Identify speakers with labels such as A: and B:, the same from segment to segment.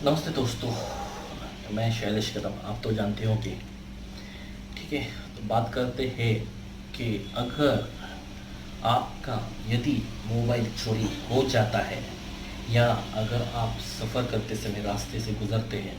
A: नमस्ते दोस्तों। मैं शैलेश कदम, आप तो जानते हो कि ठीक है। तो बात करते हैं कि अगर आपका यदि मोबाइल चोरी हो जाता है या अगर आप सफ़र करते समय रास्ते से गुजरते हैं,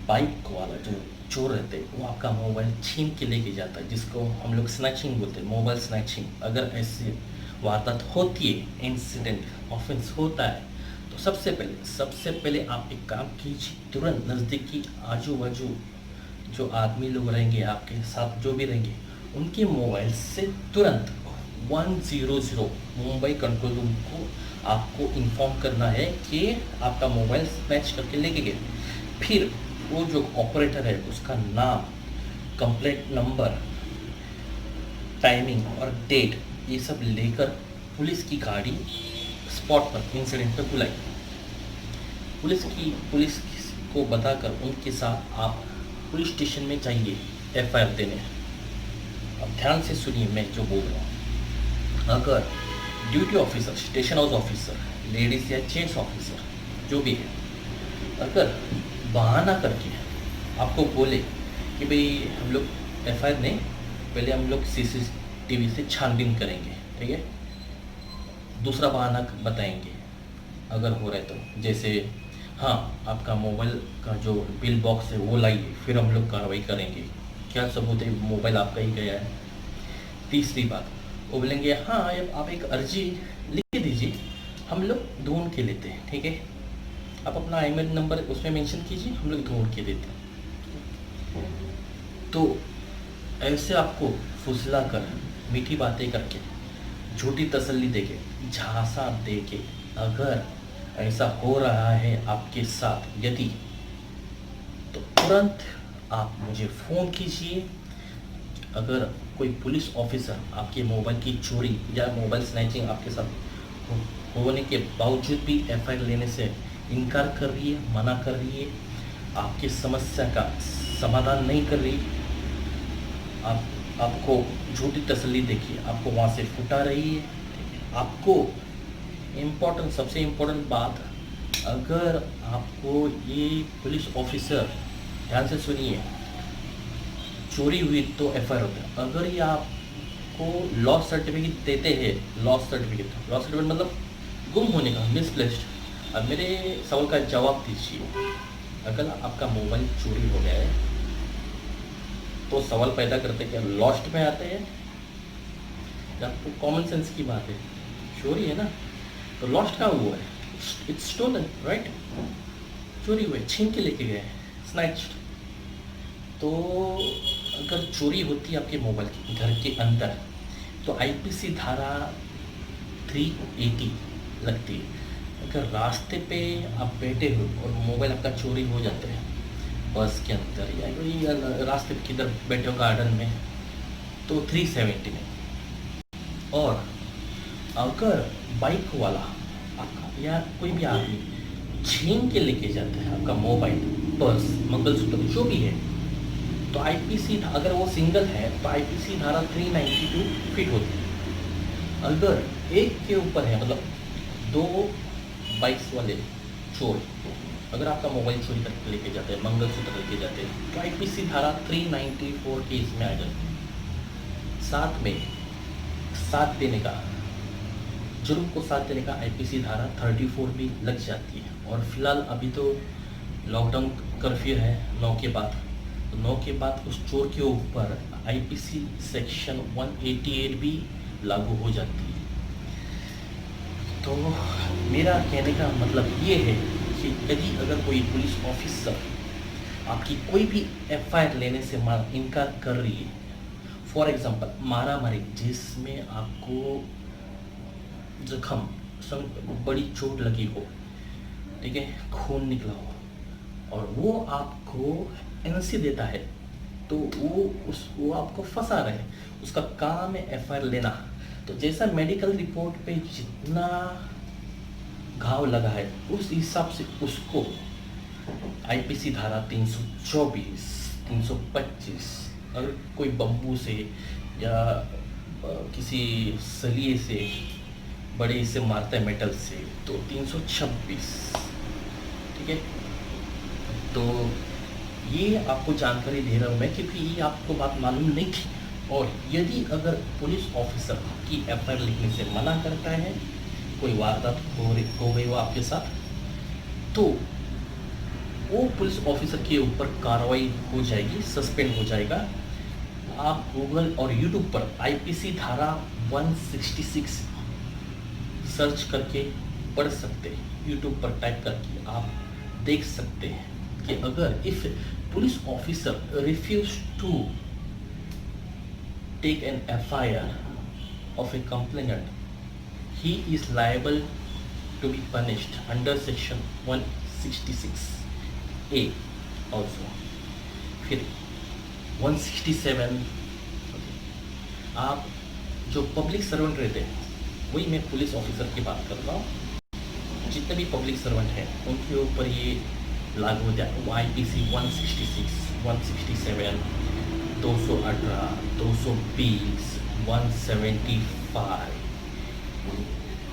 A: बाइक वाला जो चोर रहते हैं वो आपका मोबाइल छीन के लेके जाता है, जिसको हम लोग स्नैचिंग बोलते हैं, मोबाइल स्नैचिंग। अगर ऐसी वारदात होती है, इंसिडेंट ऑफेंस होता है, तो सबसे पहले आप एक काम कीजिए, तुरंत नज़दीकी आजू बाजू जो आदमी लोग रहेंगे, आपके साथ जो भी रहेंगे, उनके मोबाइल से तुरंत 100 मुंबई कंट्रोल रूम को आपको इन्फॉर्म करना है कि आपका मोबाइल स्नैच करके लेके गए। फिर वो जो ऑपरेटर है उसका नाम, कंप्लेंट नंबर, टाइमिंग और डेट, ये सब लेकर पुलिस की गाड़ी स्पॉट पर इंसिडेंट पे बुलाई। पुलिस को बताकर उनके साथ आप पुलिस स्टेशन में जाइए एफआईआर देने। अब ध्यान से सुनिए मैं जो बोल रहा हूँ। अगर duty officer, station house officer, ladies या जेंट्स ऑफिसर जो भी है, अगर बहाना करके आपको बोले कि भाई हम लोग एफआईआर नहीं, पहले हम लोग सीसीटीवी से छानबीन करेंगे, ठीक है, दूसरा बहाना बताएंगे अगर हो रहा है तो, जैसे हाँ आपका मोबाइल का जो बिल बॉक्स है वो लाइए, फिर हम लोग कार्रवाई करेंगे, क्या सबूत है मोबाइल आपका ही गया है। तीसरी बात, वो बोलेंगे हाँ आप एक अर्जी लिख के दीजिए, हम लोग ढूंढ के लेते हैं, ठीक है, आप अपना ईमेल नंबर उसमें मेंशन कीजिए, हम लोग ढूंढ के देते हैं। तो ऐसे आपको फुसला कर, मीठी बातें करके, झूठी तसल्ली देके, झांसा देके, अगर ऐसा हो रहा है आपके साथ यदि, तो तुरंत आप मुझे फ़ोन कीजिए। अगर कोई पुलिस ऑफिसर आपके मोबाइल की चोरी या मोबाइल स्नैचिंग आपके साथ होने के बावजूद भी एफआईआर लेने से इनकार कर रही है, मना कर रही है, आपकी समस्या का समाधान नहीं कर रही, आपको झूठी तसल्ली देखिए, आपको वहाँ से फुटा रही है, आपको सबसे इम्पोर्टेंट बात, अगर आपको ये पुलिस ऑफिसर, ध्यान से सुनिए, चोरी हुई तो एफआईआर होता है। अगर ये आपको लॉस सर्टिफिकेट देते हैं, लॉस सर्टिफिकेट मतलब गुम होने का, मिसप्लेस्ड। अब मेरे सवाल का जवाब दीजिए, अगर आपका मोबाइल चोरी हो गया है तो सवाल पैदा करते क्या लॉस्ट में आते हैं, या तो कॉमन सेंस की बात है, चोरी है ना, तो लॉस्ट कहाँ हुआ है, इट्स स्टोलन, राइट, चोरी हुआ है, छीन के लेके गए, स्नैच्ड। तो अगर चोरी होती है आपके मोबाइल की घर के अंदर, तो आईपीसी धारा 380 लगती है। अगर रास्ते पे आप बैठे हो और मोबाइल आपका चोरी हो जाता है बस के अंदर या कोई रास्ते पे किधर बैठे हो गार्डन में, तो 370 में। और अगर बाइक वाला आपका या कोई भी आदमी छीन के लेके जाता है आपका मोबाइल, पर्स, मंगलसूत्र जो भी है, तो आईपीसी, अगर वो सिंगल है तो आईपीसी धारा 392 फिट होती है। अगर एक के ऊपर है, मतलब दो बाइक्स वाले चोर अगर आपका मोबाइल चोरी करके लेके जाते हैं, मंगलसूत्र लेके जाते हैं, तो आईपीसी धारा 394 के इसमें आ जाती है। साथ में साथ देने का, जुर्म को साथ देने का आईपीसी धारा 34 भी लग जाती है। और फिलहाल अभी तो लॉकडाउन कर्फ्यू है 9 के बाद, तो 9 के बाद उस चोर के ऊपर आईपीसी सेक्शन 188 भी लागू हो जाती है। तो मेरा कहने का मतलब ये है कि यदि अगर कोई पुलिस ऑफिसर आपकी कोई भी एफआईआर लेने से इनकार कर रही है, फॉर एग्जांपल मारामारी जिसमें आपको जख्म, बड़ी चोट लगी हो, ठीक है, खून निकला हो, और वो आपको एनसी देता है, तो वो आपको फंसा रहे, उसका काम है एफआईआर लेना। तो जैसा मेडिकल रिपोर्ट पे जितना घाव लगा है उस हिसाब से उसको आईपीसी धारा 324, 325, अगर कोई बम्बू से या किसी सलिए से बड़े से मारता है मेटल से, तो 326, ठीक है, तो ये आपको जानकारी दे रहा हूँ मैं, क्योंकि ये आपको बात मालूम नहीं थी। और यदि अगर पुलिस ऑफिसर की एफआईआर लिखने से मना करता है, कोई वारदात हो गई हो आपके साथ, तो वो पुलिस ऑफिसर के ऊपर कार्रवाई हो जाएगी, सस्पेंड हो जाएगा। आप गूगल और यूट्यूब पर आईपीसी धारा 166 सर्च करके पढ़ सकते हैं। यूट्यूब पर टाइप करके आप देख सकते हैं कि अगर if police officer refuse to take an FIR of a complainant, he is liable to be punished under section 166A also। फिर 167, आप जो पब्लिक सर्वेंट रहते हैं, वही मैं पुलिस ऑफिसर की बात कर रहा हूँ, जितने भी पब्लिक सर्वेंट हैं उनके ऊपर ये लागू हो जाए। IPC 166, 167, 218, 220, 175,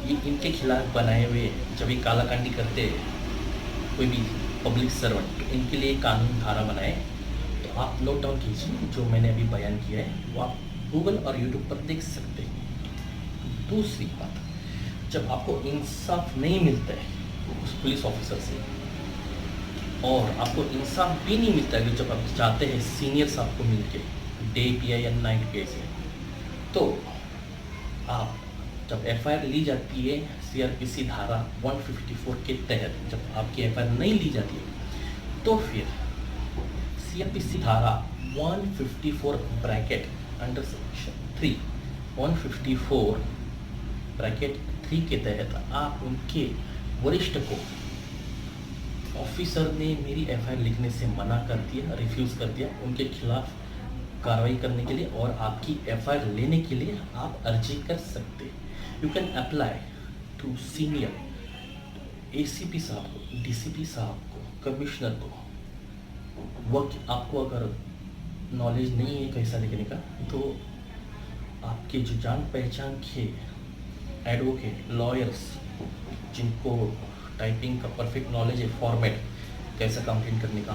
A: ये इनके खिलाफ बनाए हुए जब ये कालाकांडी करते हैं कोई भी पब्लिक सर्वेंट, तो इनके लिए कानून धारा बनाए। तो आप नोट डाउन कीजिए जो मैंने अभी बयान किया है, वो आप गूगल और यूट्यूब पर देख सकते हैं। दूसरी बात, जब आपको इंसाफ नहीं मिलता है उस पुलिस ऑफिसर से, और आपको इंसाफ भी नहीं मिलता है कि जब आप चाहते हैं सीनियर साहब को मिल के डे पीआई या नाइट पीआई से, तो आप जब एफआईआर ली जाती है सीआरपीसी धारा 154 के तहत, जब आपकी एफआईआर नहीं ली जाती है, तो फिर सीआरपीसी धारा 154 ब्रैकेट अंडर सेक्शन 3, 154 ब्रैकेट 3 के तहत आप उनके वरिष्ठ को, ऑफिसर ने मेरी एफआईआर लिखने से मना कर दिया, रिफ्यूज़ कर दिया, उनके खिलाफ कार्रवाई करने के लिए और आपकी एफआईआर लेने के लिए आप अर्जी कर सकते हैं। You can apply to senior ACP साहब को, डीसीपी साहब को, कमिश्नर को। वक्त आपको अगर नॉलेज नहीं है कैसा लिखने का, तो आपके जो जान पहचान के एडवोकेट, लॉयर्स, जिनको टाइपिंग का परफेक्ट नॉलेज है, फॉर्मेट कैसा कंप्लेन करने का,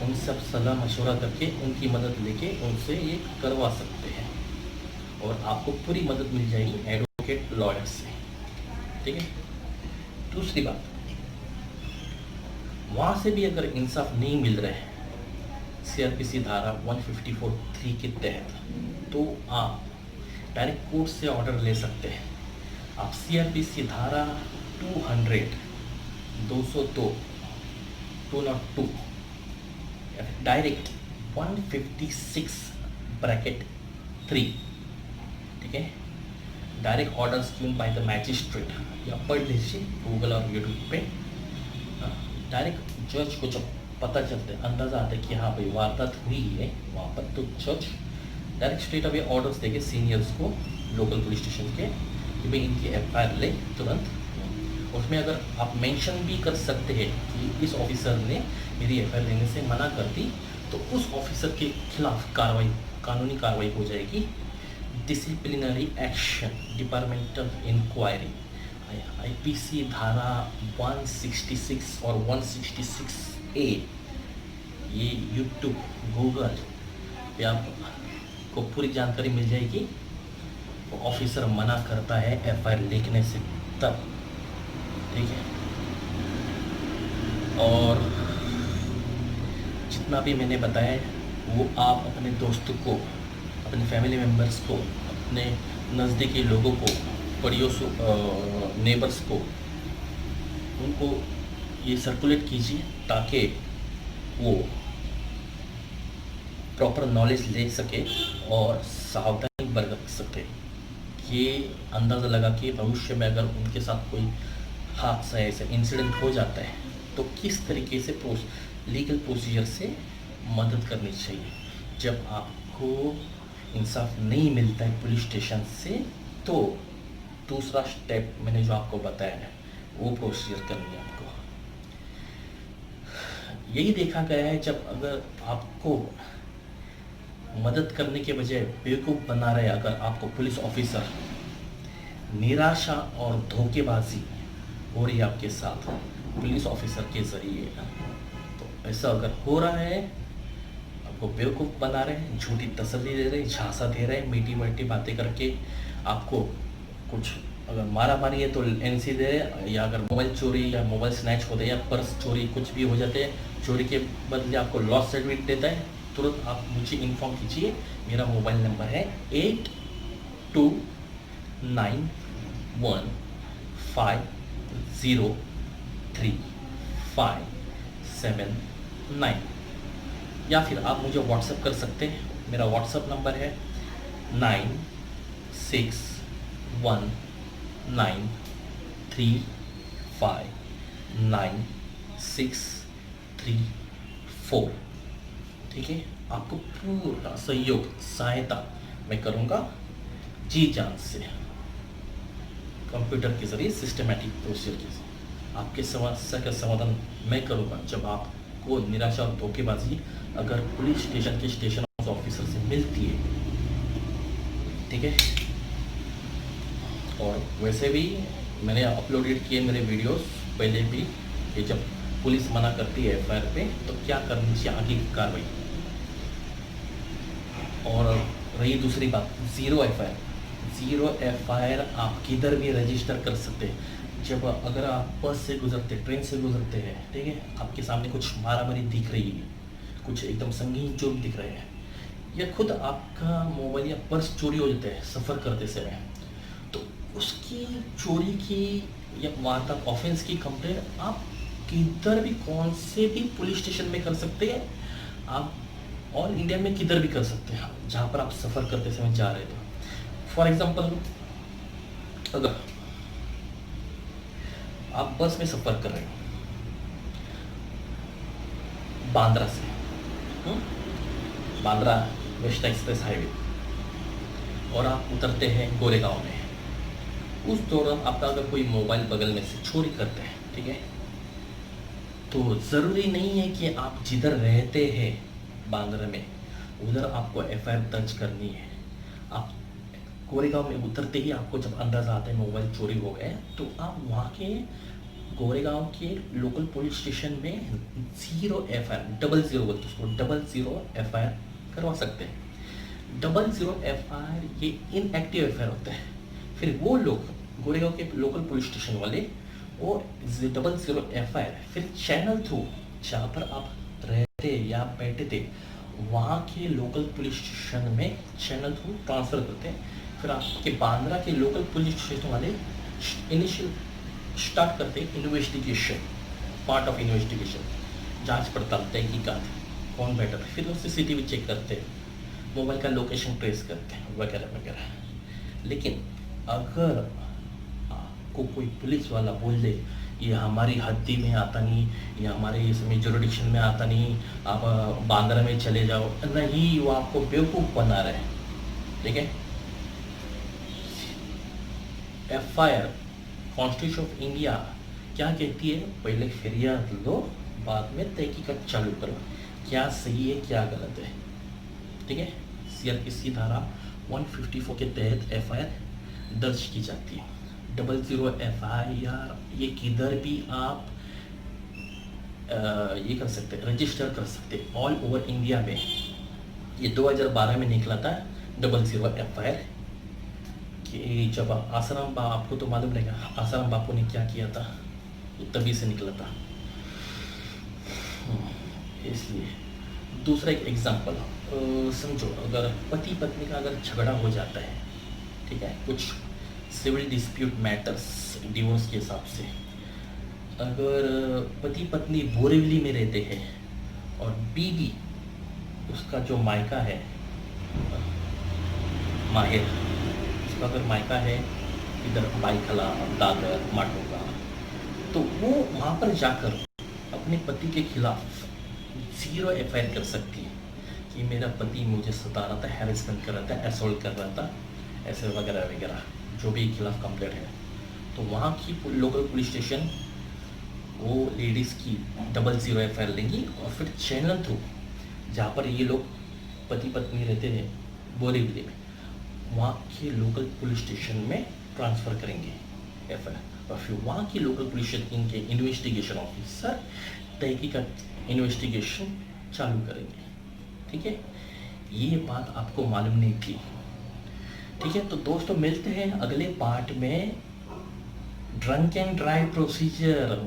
A: उन सब सलाह मशवरा करके उनकी मदद लेके उनसे ये करवा सकते हैं, और आपको पूरी मदद मिल जाएगी एडवोकेट, लॉयर से। ठीक है। दूसरी बात, वहाँ से भी अगर इंसाफ नहीं मिल रहा है सीआरपीसी धारा 154(3) के तहत, तो आप डायरेक्ट कोर्ट से ऑर्डर ले सकते हैं। आप सीआरपीसी धारा 200, 202, 202 डायरेक्ट 156 ब्रैकेट 3, ठीक है, direct orders given by the magistrate, या पढ़ लीजिए गूगल और यूट्यूब पे। डायरेक्ट जज को जब पता चलता है, अंदाज़ा आता है कि हाँ भाई वारदात हुई है वहाँ पर, तो जज डायरेक्ट स्ट्रेट अवे ऑर्डर्स देके सीनियर्स को, लोकल पुलिस स्टेशन के, कि भाई इनकी एफआईआर ले तुरंत। उसमें अगर आप मेंशन भी कर सकते हैं कि इस ऑफिसर ने मेरी एफआईआर लेने से मना कर दी, तो उस ऑफिसर के खिलाफ कार्रवाई, कानूनी कार्रवाई हो जाएगी। Disciplinary action, departmental inquiry, IPC धारा 166 और 166A, ये यूट्यूब, गूगल पे आपको पूरी जानकारी मिल जाएगी। वो ऑफिसर मना करता है एफआईआर लिखने से तब, ठीक है। और जितना भी मैंने बताया वो आप अपने दोस्तों को, अपने फैमिली मेम्बर्स को, अपने नज़दीकी लोगों को, पड़ोसों, नेबर्स को, उनको ये सर्कुलेट कीजिए ताकि वो प्रॉपर नॉलेज ले सके और सावधानी बरत सके। ये अंदाज़ा लगा कि भविष्य में अगर उनके साथ कोई हादसा, ऐसा इंसिडेंट हो जाता है, तो किस तरीके से लीगल प्रोसीजर से मदद करनी चाहिए। जब आपको इंसाफ नहीं मिलता है पुलिस स्टेशन से, तो दूसरा स्टेप मैंने जो आपको बताया है वो प्रोसीजर करनी है आपको। यही देखा गया है, जब अगर आपको मदद करने के बजाय बेवकूफ़ बना रहे, अगर आपको पुलिस ऑफिसर, निराशा और धोखेबाजी हो रही है आपके साथ पुलिस ऑफिसर के ज़रिए, तो ऐसा अगर हो रहा है, आपको बेवकूफ़ बना रहे हैं, झूठी तसल्ली दे रहे हैं, झांसा दे रहे हैं, मीठी मीठी बातें करके आपको कुछ अगर मारा मारी है तो एनसी दे रहे हैं, या अगर मोबाइल चोरी या मोबाइल स्नैच होते हैं या पर्स चोरी कुछ भी हो जाते हैं, चोरी के बदले आपको लॉस सर्टिफिकेट देता है, तुरंत आप मुझे इन्फॉर्म कीजिए। मेरा मोबाइल नंबर है 8291503579, या फिर आप मुझे व्हाट्सएप कर सकते हैं। मेरा व्हाट्सएप नंबर है 9619359634। ठीक है, आपको पूरा सहयोग सहायता मैं करूँगा जी जान से, कंप्यूटर के ज़रिए सिस्टमेटिक प्रोसीजर के ज़रिए आपके समस्या का समाधान मैं करूँगा। जब आपको निराशा और धोखेबाजी अगर पुलिस स्टेशन के स्टेशन ऑफिसर से मिलती है, ठीक है। और वैसे भी मैंने अपलोडेड किए मेरे वीडियोस पहले भी कि जब पुलिस मना करती है एफआईआर पे तो क्या करनी चाहिए आगे की कार्रवाई। और रही दूसरी बात, ज़ीरो एफआईआर आप किधर भी रजिस्टर कर सकते हैं। जब अगर आप बस से गुजरते, ट्रेन से गुजरते हैं, ठीक है, आपके सामने कुछ मारामारी दिख रही है, कुछ एकदम संगीन जुर्म दिख रहे हैं, या खुद आपका मोबाइल या पर्स चोरी हो जाता है सफ़र करते समय, तो उसकी चोरी की या वारदात ऑफेंस की कंप्लेंट आप किधर भी कौन से भी पुलिस स्टेशन में कर सकते हैं। आप ऑल इंडिया में किधर भी कर सकते हैं जहाँ पर आप सफ़र करते समय जा रहे थे। फॉर एग्जांपल, अगर आप बस में सफ़र कर रहे हो बांद्रा से, बांद्रा वेस्ट एक्सप्रेस हाईवे, और आप उतरते हैं गोरेगांव में, उस दौरान आपका अगर कोई मोबाइल बगल में से चोरी करते हैं, ठीक है, तो ज़रूरी नहीं है कि आप जिधर रहते हैं बांद्रा में उधर आपको एफआईआर दर्ज करनी है। आप गोरेगांव में उतरते ही आपको जब अंदाज़ा आता है मोबाइल चोरी हो गए, तो आप वहाँ के गोरेगांव के लोकल पुलिस स्टेशन में 0 एफआईआर, 00 बोलते उसको, 00 एफआईआर करवा सकते हैं। 00 एफआईआर ये इनएक्टिव एफआईआर होता है। फिर वो लोग गोरेगांव के लोकल पुलिस स्टेशन वाले वो 00 एफआईआर फिर चैनल थ्रू जहाँ पर आप रहते या बैठे थे वहाँ के लोकल पुलिस स्टेशन में चैनल थ्रू ट्रांसफ़र करते हैं। फिर आपके बांद्रा के लोकल पुलिस स्टेशन वाले इनिशियल स्टार्ट करते हैं इन्वेस्टिगेशन, पार्ट ऑफ इन्वेस्टिगेशन, जांच पड़ताल, तहकीकात, कौन बैठा था, फिर वो सीसीटीवी चेक करते हैं, मोबाइल का लोकेशन ट्रेस करते हैं, वगैरह वगैरह। लेकिन अगर आपको कोई पुलिस वाला बोल दे ये हमारी हद्दी में आता नहीं, ये हमारे इसमें जुरिडिक्शन में आता नहीं, आप बांद्रा में चले जाओ, नहीं, वो आपको बेवकूफ़ बना रहे हैं। ठीक है, एफआईआर कॉन्स्टिट्यूशन ऑफ इंडिया क्या कहती है, पहले फरियाद लो, बाद में तहकीकात चालू करो, क्या सही है क्या गलत है। ठीक है, सीआरपीसी धारा 154 के तहत एफआईआर दर्ज की जाती है। 00 एफआईआर ये किधर भी आप ये कर सकते हैं, रजिस्टर कर सकते हैं ऑल ओवर इंडिया में। ये 2012 में निकला था 00 एफआईआर कि जब आसाराम बापू, आपको तो मालूम रहेगा आसाराम बापू ने क्या किया था, ये तभी से निकला था। इसलिए दूसरा एक एग्जांपल समझो, अगर पति पत्नी का अगर झगड़ा हो जाता है, ठीक है, कुछ सिविल डिस्प्यूट मैटर्स डिवोर्स के हिसाब से, अगर पति पत्नी बोरीवली में रहते हैं और बीवी उसका जो मायका है माहिर, उसका अगर मायका है इधर बाईखला, दादर, माटोगा, तो वो वहाँ पर जाकर अपने पति के खिलाफ 0 एफआईआर कर सकती है कि मेरा पति मुझे सता रहा था, हैरेसमेंट कर रहा था, असॉल्ट कर रहा था, ऐसे वगैरह वगैरह जो भी खिलाफ कंप्लेंट है। तो वहाँ की लोकल पुलिस स्टेशन वो लेडीज़ की 00 एफआईआर लेंगी और फिर चैनल थ्रू जहाँ पर ये लोग पति पत्नी रहते हैं बोरीवली में, वहाँ के लोकल पुलिस स्टेशन में ट्रांसफ़र करेंगे एफआईआर, और फिर वहाँ की लोकल पुलिस स्टेशन के इन्वेस्टिगेशन ऑफिसर तहकीकात इन्वेस्टिगेशन चालू करेंगे। ठीक है, ये बात आपको मालूम नहीं थी। ठीक है, तो दोस्तों मिलते हैं अगले पार्ट में। ड्रंक एंड ड्राइव प्रोसीजर,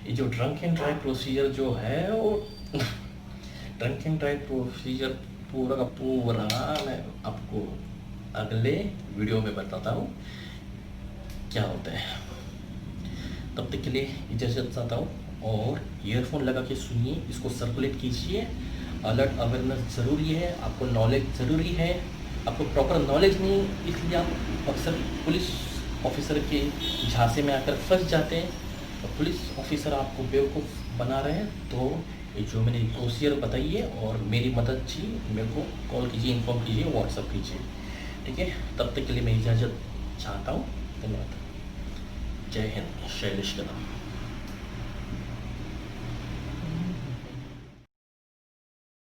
A: ये जो ड्रंक एंड ड्राइव प्रोसीजर जो है वो ड्रंक एंड ड्राइव प्रोसीजर पूरा का पूरा मैं आपको अगले वीडियो में बताता हूँ क्या होता है। तब तक के लिए इजाज़त चाहता हूँ और ईयरफोन लगा के सुनिए, इसको सर्कुलेट कीजिए। अलर्ट अवेयरनेस ज़रूरी है, आपको नॉलेज ज़रूरी है। आपको प्रॉपर नॉलेज नहीं, इसलिए आप अक्सर पुलिस ऑफिसर के झांसे में आकर फंस जाते हैं। तो पुलिस ऑफिसर आपको बेवकूफ़ बना रहे हैं। तो ये जो मैंने प्रोसीजर बताई है और मेरी मदद चाहिए, मेरे को कॉल कीजिए, इन्फॉर्म कीजिए, व्हाट्सअप कीजिए। ठीक है, तब तक के लिए मैं इजाज़त चाहता हूँ। धन्यवाद। जय हिंद। शैलेश कदम।